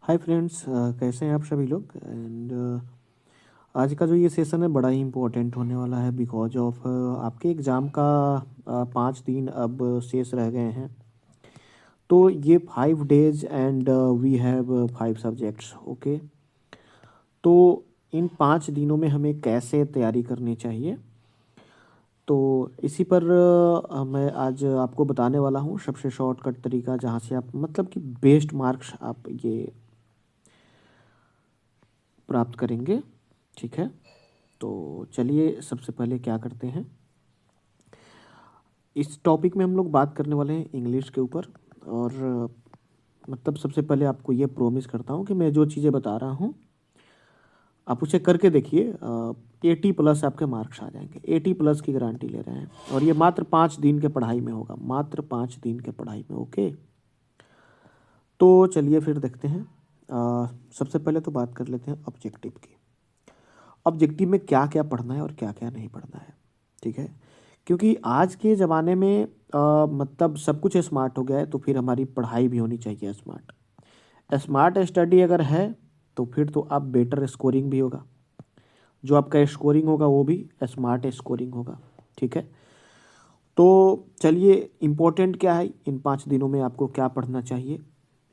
Hi friends, कैसे हैं आप सभी लोग। एंड आज का जो ये सेशन है बड़ा ही इम्पोर्टेंट होने वाला है बिकॉज ऑफ आपके एग्ज़ाम का 5 दिन अब शेष रह गए हैं। तो ये 5 days and we have 5 subjects. Okay, तो इन 5 दिनों में हमें कैसे तैयारी करनी चाहिए, तो इसी पर मैं आज आपको बताने वाला हूँ सबसे शॉर्टकट तरीका जहाँ से आप मतलब कि बेस्ट मार्क्स आप ये प्राप्त करेंगे। ठीक है, तो चलिए सबसे पहले क्या करते हैं, इस टॉपिक में हम लोग बात करने वाले हैं इंग्लिश के ऊपर। और मतलब सबसे पहले आपको ये प्रॉमिस करता हूँ कि मैं जो चीज़ें बता रहा हूँ आप उसे करके देखिए। 80+ आपके मार्क्स आ जाएंगे, 80+ की गारंटी ले रहे हैं। और ये मात्र 5 दिन के पढ़ाई में होगा, मात्र 5 दिन के पढ़ाई में। ओके, तो चलिए फिर देखते हैं। सबसे पहले तो बात कर लेते हैं ऑब्जेक्टिव की। ऑब्जेक्टिव में क्या क्या पढ़ना है और क्या क्या नहीं पढ़ना है। ठीक है, क्योंकि आज के ज़माने में मतलब सब कुछ स्मार्ट हो गया है, तो फिर हमारी पढ़ाई भी होनी चाहिए स्मार्ट। स्मार्ट स्टडी अगर है तो फिर तो आप बेटर स्कोरिंग भी होगा, जो आपका स्कोरिंग होगा वो भी स्मार्ट स्कोरिंग होगा। ठीक है, तो चलिए इम्पोर्टेंट क्या है, इन 5 दिनों में आपको क्या पढ़ना चाहिए,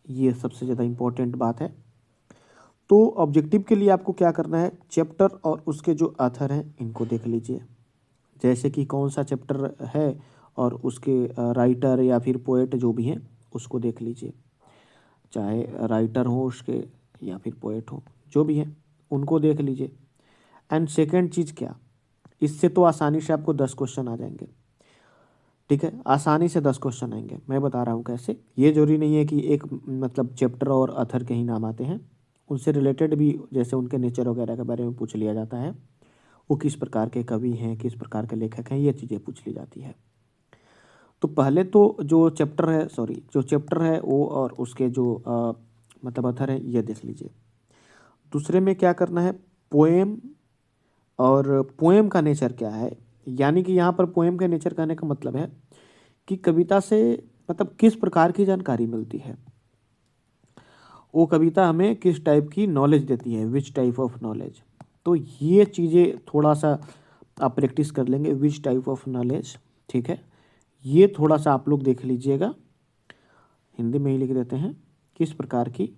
ये सबसे ज़्यादा इम्पोर्टेंट बात है। तो ऑब्जेक्टिव के लिए आपको क्या करना है, चैप्टर और उसके जो ऑथर हैं इनको देख लीजिए। जैसे कि कौन सा चैप्टर है और उसके राइटर या फिर पोएट जो भी हैं उसको देख लीजिए। चाहे राइटर हो उसके या फिर पोएट हो, जो भी हैं उनको देख लीजिए। एंड सेकंड चीज़ क्या, इससे तो आसानी से आपको 10 क्वेश्चन आ जाएंगे। ठीक है, आसानी से 10 क्वेश्चन आएंगे। मैं बता रहा हूँ कैसे। ये जरूरी नहीं है कि एक मतलब चैप्टर और अथर के ही नाम आते हैं, उनसे रिलेटेड भी जैसे उनके नेचर वगैरह के बारे में पूछ लिया जाता है। वो किस प्रकार के कवि हैं, किस प्रकार के लेखक हैं, ये चीज़ें पूछ ली जाती है। तो पहले तो जो चैप्टर है वो और उसके जो मतलब अथर है ये देख लीजिए। दूसरे में क्या करना है, पोएम। और पोएम का नेचर क्या है, यानी कि यहाँ पर पोएम के नेचर कहने का मतलब है कि कविता से मतलब किस प्रकार की जानकारी मिलती है, वो कविता हमें किस टाइप की नॉलेज देती है, विच टाइप ऑफ नॉलेज। तो ये चीज़ें थोड़ा सा आप प्रैक्टिस कर लेंगे, विच टाइप ऑफ नॉलेज। ठीक है, ये थोड़ा सा आप लोग देख लीजिएगा। हिंदी में ही लिख देते हैं, किस प्रकार की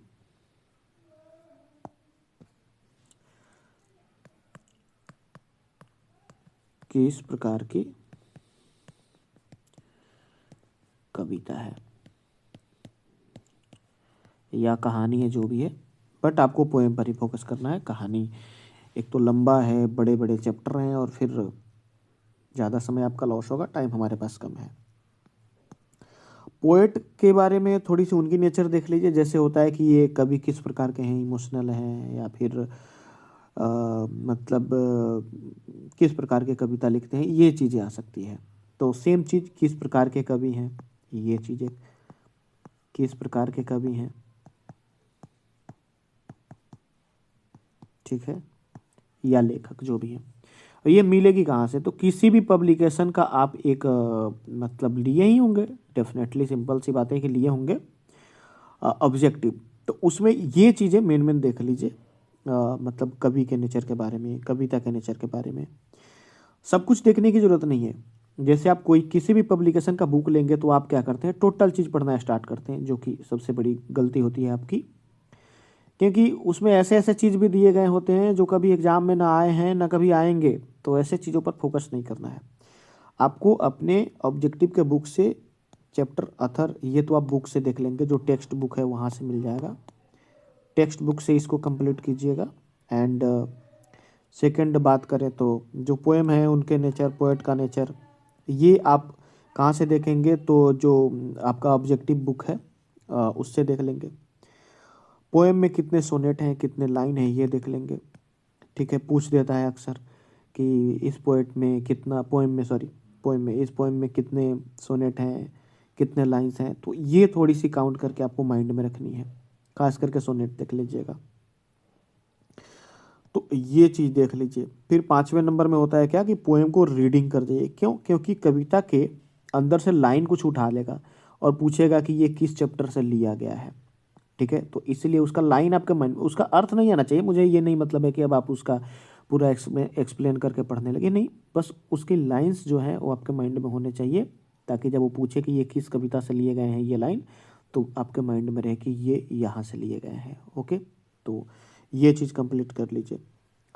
कविता है या कहानी है, जो भी है। बट आपको पोएम पर ही फोकस करना है। कहानी एक तो लंबा है, बड़े बड़े चैप्टर हैं और फिर ज़्यादा समय आपका लॉस होगा, टाइम हमारे पास कम है। पोएट के बारे में थोड़ी सी उनकी नेचर देख लीजिए। जैसे होता है कि ये कवि किस प्रकार के हैं, इमोशनल हैं या फिर मतलब किस प्रकार के कविता लिखते हैं, ये चीज़ें आ सकती है। तो सेम चीज़, किस प्रकार के कवि हैं, ये चीज़ें किस प्रकार के कवि हैं। ठीक है, या लेखक जो भी हैं। ये मिलेगी कहाँ से, तो किसी भी पब्लिकेशन का आप एक मतलब लिए ही होंगे, डेफिनेटली सिंपल सी बात है कि लिए होंगे ऑब्जेक्टिव। तो उसमें ये चीज़ें मेन मेन देख लीजिए। मतलब कवि के नेचर के बारे में, कविता के नेचर के बारे में सब कुछ देखने की ज़रूरत नहीं है। जैसे आप कोई किसी भी पब्लिकेशन का बुक लेंगे तो आप क्या करते हैं, टोटल चीज़ पढ़ना स्टार्ट करते हैं, जो कि सबसे बड़ी गलती होती है आपकी। क्योंकि उसमें ऐसे ऐसे चीज़ भी दिए गए होते हैं जो कभी एग्जाम में ना आए हैं ना कभी आएंगे। तो ऐसे चीज़ों पर फोकस नहीं करना है आपको। अपने ऑब्जेक्टिव के बुक से चैप्टर अथर ये तो आप बुक से देख लेंगे, जो टेक्स्ट बुक है वहाँ से मिल जाएगा। टेक्स्ट बुक से इसको कंप्लीट कीजिएगा। एंड सेकंड बात करें तो जो पोएम है उनके नेचर, पोएट का नेचर, ये आप कहाँ से देखेंगे, तो जो आपका ऑब्जेक्टिव बुक है उससे देख लेंगे। पोएम में कितने सोनेट हैं, कितने लाइन हैं, ये देख लेंगे। ठीक है, पूछ देता है अक्सर कि इस पोएट में कितना, पोएम में इस पोएम में कितने सोनेट हैं, कितने लाइंस हैं। तो ये थोड़ी सी काउंट करके आपको माइंड में रखनी है, खास करके सोनेट देख लीजिएगा। तो ये चीज़ देख लीजिए। फिर 5वें नंबर में होता है क्या कि पोएम को रीडिंग कर जाइए। क्यों, क्योंकि कविता के अंदर से लाइन कुछ उठा लेगा और पूछेगा कि ये किस चैप्टर से लिया गया है। ठीक है। तो इसीलिए उसका लाइन आपके माइंड, उसका अर्थ नहीं आना चाहिए। मुझे ये नहीं मतलब है कि अब आप उसका पूरा एक्सप्लेन करके पढ़ने लगे, नहीं, बस उसकी लाइंस जो है वो आपके माइंड में होने चाहिए, ताकि जब वो पूछे कि ये किस कविता से लिए गए हैं ये लाइन, तो आपके माइंड में रहे कि ये यहाँ से लिए गए हैं। ओके, तो ये चीज़ कंप्लीट कर लीजिए।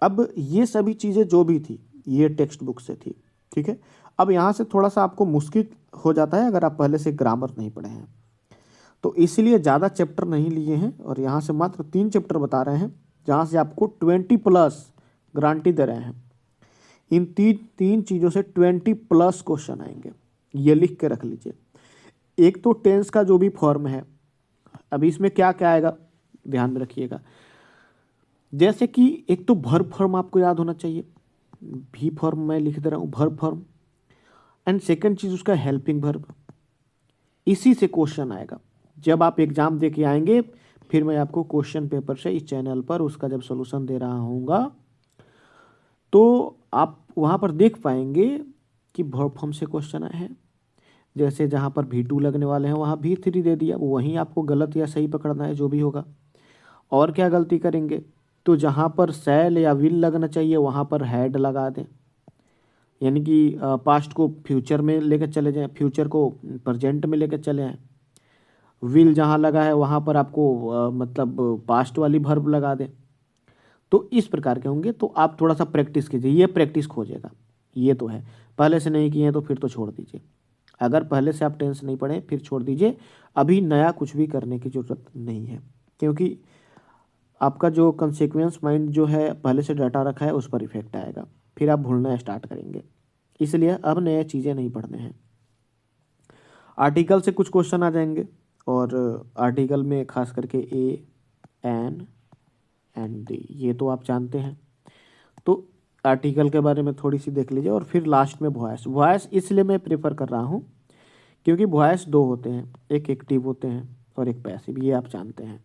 अब ये सभी चीज़ें जो भी थी ये टेक्स्ट बुक से थी, ठीक है। अब यहाँ से थोड़ा सा आपको मुश्किल हो जाता है अगर आप पहले से ग्रामर नहीं पढ़े हैं, तो इसीलिए ज़्यादा चैप्टर नहीं लिए हैं और यहाँ से मात्र 3 चैप्टर बता रहे हैं, जहाँ से आपको 20+ गारंटी दे रहे हैं। इन तीन चीज़ों से 20+ क्वेश्चन आएंगे, ये लिख के रख लीजिए। एक तो टेंस का जो भी फॉर्म है, अभी इसमें क्या क्या आएगा ध्यान में रखिएगा। जैसे कि एक तो वर्ब फॉर्म आपको याद होना चाहिए, भी फॉर्म मैं लिख दे रहा हूँ, वर्ब फॉर्म। एंड सेकंड चीज़ उसका हेल्पिंग वर्ब, इसी से क्वेश्चन आएगा। जब आप एग्जाम दे के आएंगे, फिर मैं आपको क्वेश्चन पेपर से इस चैनल पर उसका जब सॉल्यूशन दे रहा हूँगा, तो आप वहाँ पर देख पाएंगे कि वर्ब फॉर्म से क्वेश्चन आए हैं। जैसे जहाँ पर V2 लगने वाले हैं वहाँ V3 दे दिया, वहीं आपको गलत या सही पकड़ना है, जो भी होगा। और क्या गलती करेंगे, तो जहाँ पर सैल या विल लगना चाहिए वहाँ पर हैड लगा दें, यानी कि पास्ट को फ्यूचर में लेकर चले जाएं, फ्यूचर को प्रेजेंट में लेकर चले आएँ। विल जहाँ लगा है वहाँ पर आपको मतलब पास्ट वाली वर्ब लगा दें। तो इस प्रकार के होंगे, तो आप थोड़ा सा प्रैक्टिस कीजिए, ये प्रैक्टिस खोजेगा। ये तो है, पहले से नहीं किए हैं तो फिर तो छोड़ दीजिए। अगर पहले से आप टेंस नहीं पढ़े फिर छोड़ दीजिए, अभी नया कुछ भी करने की ज़रूरत नहीं है, क्योंकि आपका जो कंसिक्वेंस माइंड जो है पहले से डाटा रखा है उस पर इफेक्ट आएगा, फिर आप भूलना स्टार्ट करेंगे। इसलिए अब नए चीज़ें नहीं पढ़ने हैं। आर्टिकल से कुछ क्वेश्चन आ जाएंगे, और आर्टिकल में खास करके ए, एन एंड डी, ये तो आप जानते हैं। तो आर्टिकल के बारे में थोड़ी सी देख लीजिए, और फिर लास्ट में वॉइस। वॉइस इसलिए मैं प्रेफर कर रहा हूँ क्योंकि वॉइस 2 होते हैं, एक एक्टिव होते हैं और एक पैसिव, ये आप जानते हैं।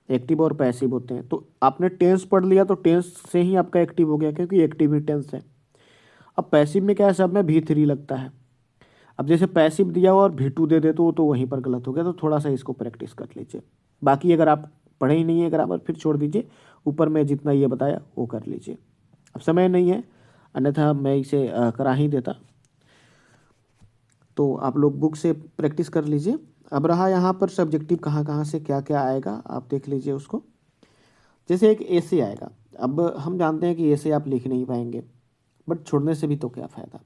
एक्टिव और पैसिव होते हैं। तो आपने टेंस पढ़ लिया तो टेंस से ही आपका एक्टिव हो गया, क्योंकि एक्टिव ही टेंस है। अब पैसिव में क्या है, सब में V3 लगता है। अब जैसे पैसिव दिया हुआ और V2 दे दे तो वहीं पर गलत हो गया। तो थोड़ा सा इसको प्रैक्टिस कर लीजिए। बाकी अगर आप पढ़े ही नहीं है ग्रामर फिर छोड़ दीजिए, ऊपर में जितना ये बताया वो कर लीजिए। अब समय नहीं है, अन्यथा मैं इसे करा ही देता। तो आप लोग बुक से प्रैक्टिस कर लीजिए। अब रहा यहाँ पर सब्जेक्टिव कहाँ कहाँ से क्या क्या आएगा, आप देख लीजिए उसको। जैसे एक ऐसे आएगा, अब हम जानते हैं कि ऐसे आप लिख नहीं पाएंगे, बट छोड़ने से भी तो क्या फ़ायदा।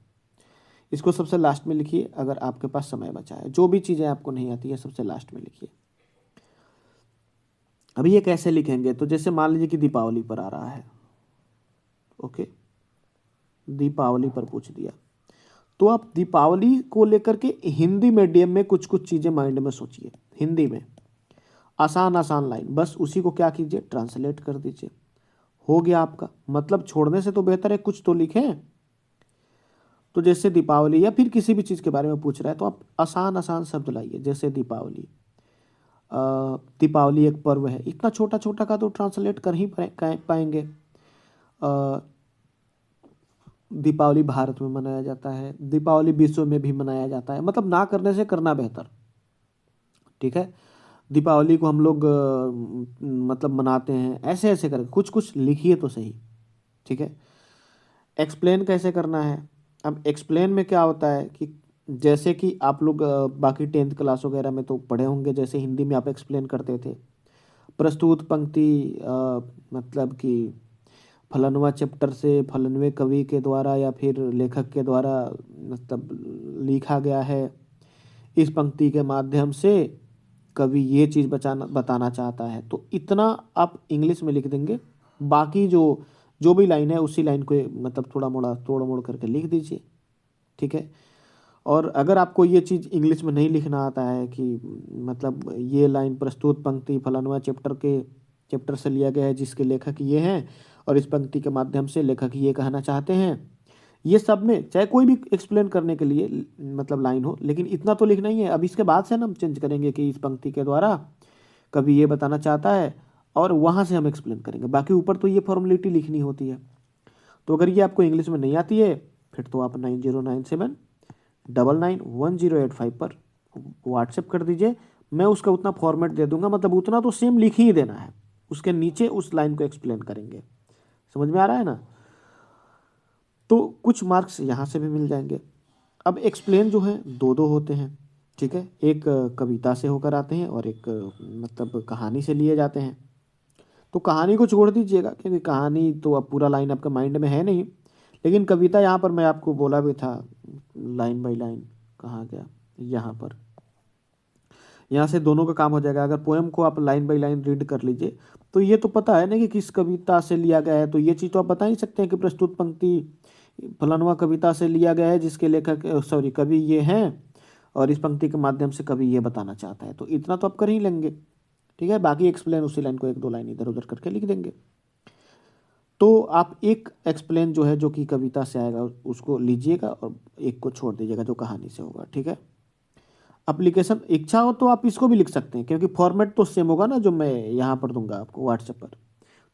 इसको सबसे लास्ट में लिखिए अगर आपके पास समय बचा है। जो भी चीज़ें आपको नहीं आती है सबसे लास्ट में लिखिए। अभी ये कैसे लिखेंगे, तो जैसे मान लीजिए कि दीपावली पर आ रहा है, ओके, दीपावली पर पूछ दिया, तो आप दीपावली को लेकर के हिंदी मीडियम में कुछ कुछ चीज़ें माइंड में सोचिए, हिंदी में आसान आसान लाइन, बस उसी को क्या कीजिए, ट्रांसलेट कर दीजिए। हो गया आपका। मतलब छोड़ने से तो बेहतर है कुछ तो लिखें। तो जैसे दीपावली या फिर किसी भी चीज़ के बारे में पूछ रहा है तो आप आसान आसान शब्द लाइए। जैसे दीपावली, दीपावली एक पर्व है, इतना छोटा छोटा का तो ट्रांसलेट कर ही पाएंगे। दीपावली भारत में मनाया जाता है, दीपावली विश्व में भी मनाया जाता है। मतलब ना करने से करना बेहतर, ठीक है। दीपावली को हम लोग मतलब मनाते हैं, ऐसे ऐसे करके कुछ कुछ लिखिए तो सही, ठीक है। एक्सप्लेन कैसे करना है, अब एक्सप्लेन में क्या होता है कि जैसे कि आप लोग बाकी 10th क्लास वगैरह में तो पढ़े होंगे, जैसे हिंदी में आप एक्सप्लेन करते थे। प्रस्तुत पंक्ति मतलब कि फलनवा चैप्टर से फलनवे कवि के द्वारा या फिर लेखक के द्वारा मतलब लिखा गया है, इस पंक्ति के माध्यम से कवि ये चीज़ बताना चाहता है। तो इतना आप इंग्लिश में लिख देंगे। बाकी जो जो भी लाइन है उसी लाइन को मतलब थोड़ा मोड़ा तोड़ मोड़ करके लिख दीजिए, ठीक है। और अगर आपको ये चीज़ इंग्लिश में नहीं लिखना आता है कि मतलब ये लाइन प्रस्तुत पंक्ति फलानवा चैप्टर से लिया गया है जिसके लेखक ये हैं और इस पंक्ति के माध्यम से लेखक ये कहना चाहते हैं, ये सब में चाहे कोई भी एक्सप्लेन करने के लिए मतलब लाइन हो, लेकिन इतना तो लिखना ही है। अब इसके बाद से ना हम चेंज करेंगे कि इस पंक्ति के द्वारा कभी ये बताना चाहता है, और वहाँ से हम एक्सप्लेन करेंगे। बाकी ऊपर तो ये फॉर्मेलिटी लिखनी होती है। तो अगर ये आपको इंग्लिश में नहीं आती है फिर तो आप 9097991085 पर व्हाट्सएप कर दीजिए, मैं उसका उतना फॉर्मेट दे दूंगा, मतलब उतना तो सेम लिख ही देना है, उसके नीचे उस लाइन को एक्सप्लेन करेंगे। समझ में आ रहा है ना? तो कुछ मार्क्स यहाँ से भी मिल जाएंगे। अब एक्सप्लेन जो है दो दो होते हैं, ठीक है, एक कविता से होकर आते हैं और एक मतलब कहानी से लिए जाते हैं। तो कहानी को छोड़ दीजिएगा, क्योंकि कहानी तो अब पूरा लाइन आपका माइंड में है नहीं, लेकिन कविता यहाँ पर मैं आपको बोला भी था, लाइन बाय लाइन कहाँ गया, यहाँ पर, यहाँ से दोनों का काम हो जाएगा। अगर पोएम को आप लाइन बाय लाइन रीड कर लीजिए तो ये तो पता है ना कि किस कविता से लिया गया है, तो ये चीज़ तो आप बता ही सकते हैं कि प्रस्तुत पंक्ति फलानवा कविता से लिया गया है, जिसके लेखक सॉरी कवि ये हैं, और इस पंक्ति के माध्यम से कवि ये बताना चाहता है, तो इतना तो आप कर ही लेंगे, ठीक है। बाकी एक्सप्लेन उसी लाइन को एक दो लाइन इधर उधर करके लिख देंगे। तो आप एक एक्सप्लेन जो है जो कि कविता से आएगा उसको लीजिएगा और एक को छोड़ दीजिएगा जो कहानी से होगा, ठीक है। एप्लीकेशन इच्छा हो तो आप इसको भी लिख सकते हैं, क्योंकि फॉर्मेट तो सेम होगा ना जो मैं यहाँ पर दूंगा आपको व्हाट्सएप पर,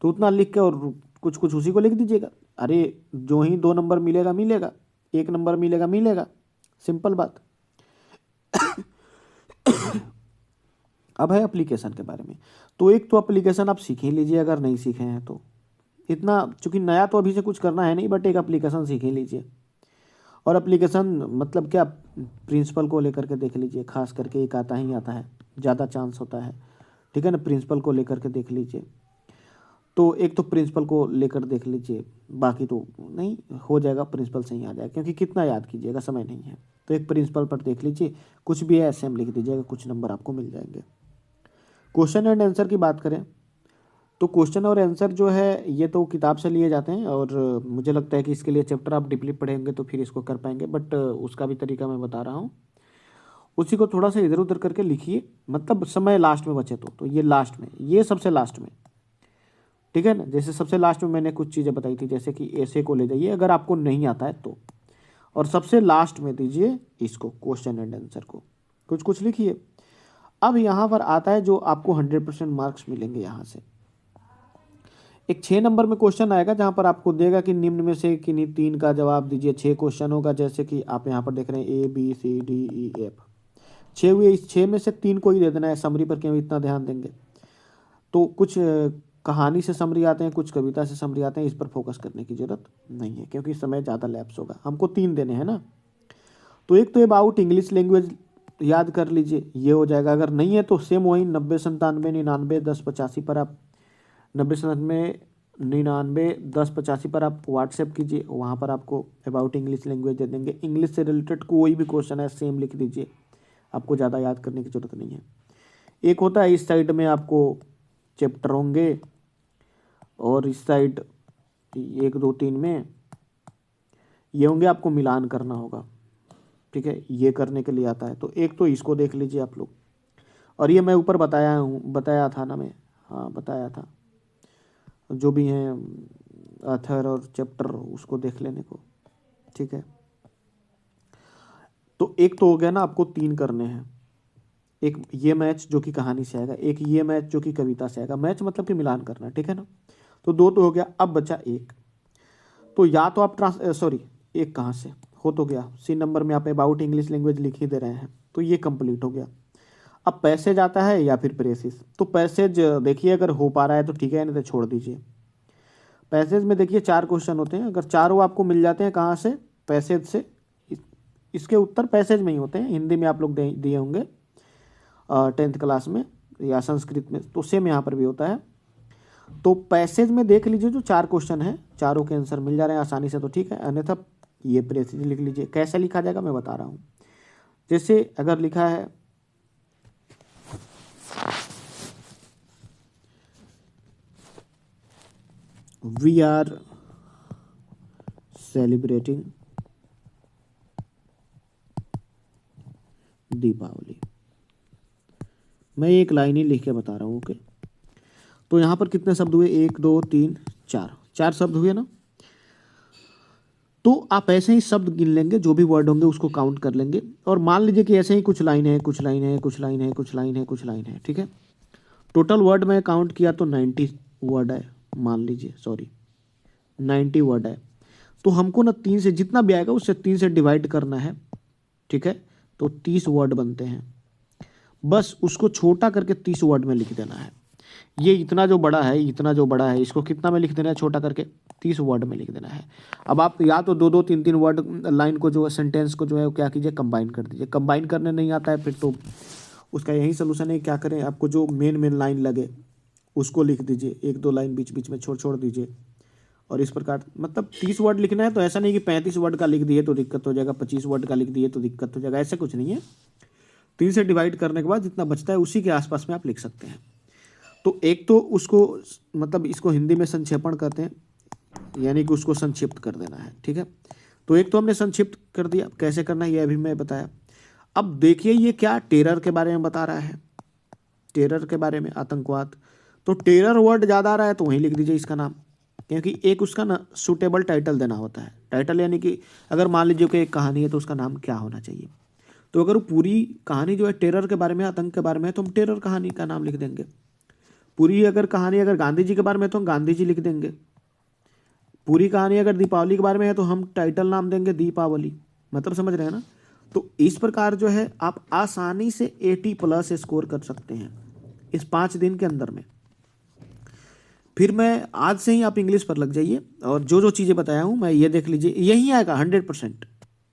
तो उतना लिख के और कुछ कुछ उसी को लिख दीजिएगा। अरे जो ही 2 नंबर मिलेगा मिलेगा, 1 नंबर मिलेगा मिलेगा, सिंपल बात। अब है एप्लीकेशन के बारे में। तो एक तो एप्लीकेशन आप सीख ही लीजिए अगर नहीं सीखे हैं तो, इतना चूंकि नया तो अभी से कुछ करना है नहीं, बट एक एप्लीकेशन सीख ही लीजिए। और एप्लीकेशन मतलब क्या, प्रिंसिपल को लेकर के देख लीजिए, खास करके एक आता ही आता है, ज़्यादा चांस होता है, ठीक है ना। प्रिंसिपल को लेकर के देख लीजिए, तो एक तो प्रिंसिपल को लेकर देख लीजिए, बाकी तो नहीं हो जाएगा, प्रिंसिपल से ही आ जाएगा, क्योंकि कितना याद कीजिएगा, समय नहीं है। तो एक प्रिंसिपल पर देख लीजिए, कुछ भी है ऐसे हम लिख दीजिएगा, कुछ नंबर आपको मिल जाएंगे। क्वेश्चन एंड आंसर की बात करें तो क्वेश्चन और आंसर जो है ये तो किताब से लिए जाते हैं, और मुझे लगता है कि इसके लिए चैप्टर आप डीपली पढ़ेंगे तो फिर इसको कर पाएंगे, बट उसका भी तरीका मैं बता रहा हूँ, उसी को थोड़ा सा इधर उधर करके लिखिए, मतलब समय लास्ट में बचे तो ये लास्ट में, ये सबसे लास्ट में, ठीक है ना। जैसे सबसे लास्ट में मैंने कुछ चीज़ें बताई थी, जैसे कि ऐसे को ले जाइए अगर आपको नहीं आता है तो, और सबसे लास्ट में दीजिए इसको क्वेश्चन एंड आंसर को, कुछ कुछ लिखिए। अब यहाँ पर आता है जो आपको 100% मार्क्स मिलेंगे यहाँ से। एक 6 नंबर में क्वेश्चन आएगा जहाँ पर आपको देगा कि निम्न में से किन्हीं 3 का जवाब दीजिए। 6 क्वेश्चन होगा, जैसे कि आप यहाँ पर देख रहे हैं ABCDEF, 6 हुए, इस 6 में से 3 को ही दे देना है। समरी पर क्यों इतना ध्यान देंगे, तो कुछ कहानी से समरी आते हैं, कुछ कविता से समरी आते हैं, इस पर फोकस करने की जरूरत नहीं है, क्योंकि समय ज़्यादा लैप्स होगा, हमको 3 देने हैं ना। तो एक तो अबाउट इंग्लिश लैंग्वेज याद कर लीजिए, ये हो जाएगा। अगर नहीं है तो सेम वही 90 97 99 10 85 पर आप 90 97 99 10 85 पर आप व्हाट्सएप कीजिए, वहाँ पर आपको अबाउट इंग्लिश लैंग्वेज दे देंगे। इंग्लिश से रिलेटेड कोई भी क्वेश्चन है सेम लिख दीजिए, आपको ज़्यादा याद करने की ज़रूरत नहीं है। एक होता है इस साइड में आपको चैप्टर होंगे, और इस साइड 1 2 3 में ये होंगे, आपको मिलान करना होगा, ठीक है, ये करने के लिए आता है। तो एक तो इसको देख लीजिए आप लोग, और ये मैं ऊपर बताया था ना मैं, हाँ बताया था, जो भी हैं ऑथर और चैप्टर उसको देख लेने को, ठीक है। तो एक तो हो गया ना, आपको 3 करने हैं, एक ये मैच जो कि कहानी से आएगा, एक ये मैच जो कि कविता से आएगा, मैच मतलब कि मिलान करना, ठीक है ना। तो 2 तो हो गया, अब बचा एक। तो या तो आप एक कहाँ से हो तो गया, C नंबर में आप अबाउट इंग्लिश लैंग्वेज लिख ही दे रहे हैं, तो ये कंप्लीट हो गया। अब पैसेज आता है या फिर प्रेसिस, तो पैसेज देखिए अगर हो पा रहा है तो ठीक है, नहीं तो छोड़ दीजिए। पैसेज में देखिए 4 क्वेश्चन होते हैं, अगर चारों आपको मिल जाते हैं कहाँ से, पैसेज से, इसके उत्तर पैसेज में ही होते हैं। हिंदी में आप लोग दिए होंगे 10th क्लास में या संस्कृत में, तो सेम यहाँ पर भी होता है। तो पैसेज में देख लीजिए जो 4 क्वेश्चन हैं, चारों के आंसर मिल जा रहे हैं आसानी से, तो ठीक है, अन्यथा ये प्रेसिज लिख लीजिए। कैसे लिखा जाएगा मैं बता रहा हूँ। जैसे अगर लिखा है वी आर सेलिब्रेटिंग दीपावली, मैं एक लाइन ही लिख के बता रहा हूँ, ओके। तो यहाँ पर कितने शब्द हुए, 1 2 3 4 शब्द हुए ना। तो आप ऐसे ही शब्द गिन लेंगे, जो भी वर्ड होंगे उसको काउंट कर लेंगे, और मान लीजिए कि ऐसे ही कुछ लाइन है, कुछ लाइन है, कुछ लाइन है, कुछ लाइन है, कुछ लाइन है, ठीक है। टोटल वर्ड मैं काउंट किया तो 90 वर्ड है, मान लीजिए, सॉरी 90 वर्ड है। तो हमको ना 3 से जितना भी आएगा उससे 3 से डिवाइड करना है, ठीक है। तो 30 वर्ड बनते हैं, बस उसको छोटा करके 30 वर्ड में लिख देना है। ये इतना जो बड़ा है, इतना जो बड़ा है, इसको कितना में लिख देना है? छोटा करके 30 वर्ड में लिख देना है। अब आप या तो दो दो तीन तीन वर्ड लाइन को जो है, सेंटेंस को जो है वो क्या कीजिए, कंबाइन कर दीजिए। कंबाइन करने नहीं आता है फिर तो उसका यही सोल्यूशन है, क्या करें, आपको जो मेन मेन लाइन लगे उसको लिख दीजिए, एक दो लाइन बीच बीच में छोड़ छोड़ दीजिए। और इस प्रकार मतलब 30 वर्ड लिखना है, तो ऐसा नहीं कि 35 वर्ड का लिख दिए तो दिक्कत हो जाएगा, 25 वर्ड का लिख दिए तो दिक्कत हो जाएगा, ऐसा कुछ नहीं है। 3 से डिवाइड करने के बाद जितना बचता है उसी के आसपास में आप लिख सकते हैं। तो एक तो उसको मतलब इसको हिंदी में संक्षेपण कहते हैं, यानी कि उसको संक्षिप्त कर देना है, ठीक है। तो एक तो हमने संक्षिप्त कर दिया, कैसे करना है ये अभी मैं बताया। अब देखिए ये क्या टेरर के बारे में बता रहा है, टेरर के बारे में, आतंकवाद। तो टेरर वर्ड ज़्यादा आ रहा है तो वहीं लिख दीजिए इसका नाम, क्योंकि एक उसका ना सूटेबल टाइटल देना होता है। टाइटल यानी कि अगर मान लीजिए कि एक कहानी है तो उसका नाम क्या होना चाहिए। तो अगर वो पूरी कहानी जो है टेरर के बारे में, आतंक के बारे में है, तो हम टेरर कहानी का नाम लिख देंगे। पूरी अगर कहानी अगर गांधी जी के बारे में है तो हम गांधी जी लिख देंगे। पूरी कहानी अगर दीपावली के बारे में है तो हम टाइटल नाम देंगे दीपावली। मतलब समझ रहे हैं ना। तो इस प्रकार जो है आप आसानी से 80+ स्कोर कर सकते हैं इस 5 दिन के अंदर में। फिर मैं आज से ही आप इंग्लिश पर लग जाइए, और जो जो चीज़ें बताया हूँ मैं ये देख लीजिए, यही आएगा 100%,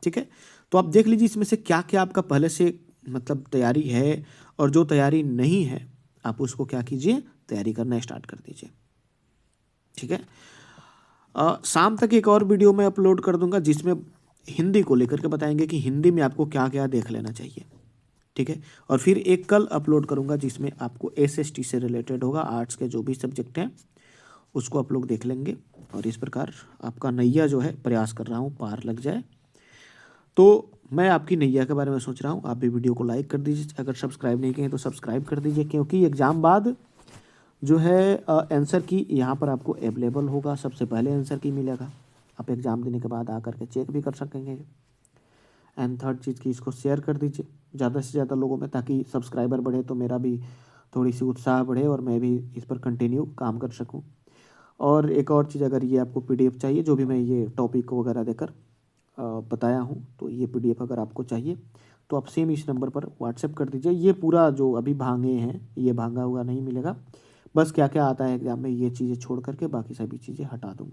ठीक है। तो आप देख लीजिए इसमें से क्या क्या आपका पहले से मतलब तैयारी है, और जो तैयारी नहीं है आप उसको क्या कीजिए, तैयारी करना स्टार्ट कर दीजिए, ठीक है। शाम तक एक और वीडियो मैं अपलोड कर दूंगा जिसमें हिंदी को लेकर के बताएंगे कि हिंदी में आपको क्या क्या देख लेना चाहिए, ठीक है। और फिर एक कल अपलोड करूंगा जिसमें आपको SST से रिलेटेड होगा, आर्ट्स के जो भी सब्जेक्ट हैं उसको आप लोग देख लेंगे। और इस प्रकार आपका नैया जो है, प्रयास कर रहा हूँ पार लग जाए। तो मैं आपकी नैया के बारे में सोच रहा हूँ, आप भी वीडियो को लाइक कर दीजिए, अगर सब्सक्राइब नहीं किए तो सब्सक्राइब कर दीजिए, क्योंकि एग्ज़ाम बाद जो है आंसर की यहाँ पर आपको अवेलेबल होगा, सबसे पहले आंसर की मिलेगा। आप एग्ज़ाम देने के बाद आकर के चेक भी कर सकेंगे। एंड थर्ड चीज़ की इसको शेयर कर दीजिए ज़्यादा से ज़्यादा लोगों में, ताकि सब्सक्राइबर बढ़े तो मेरा भी थोड़ी सी उत्साह बढ़े और मैं भी इस पर कंटिन्यू काम कर सकूं। और एक और चीज़, अगर ये आपको PDF चाहिए, जो भी मैं ये टॉपिक वगैरह देकर बताया हूँ, तो ये PDF अगर आपको चाहिए तो आप सेम इस नंबर पर व्हाट्सएप कर दीजिए। ये पूरा जो अभी भांगे हैं ये भांगा हुआ नहीं मिलेगा, बस क्या क्या आता है एग्ज़ाम में ये चीज़ें छोड़ करके बाकी सभी चीज़ें हटा दूँगा।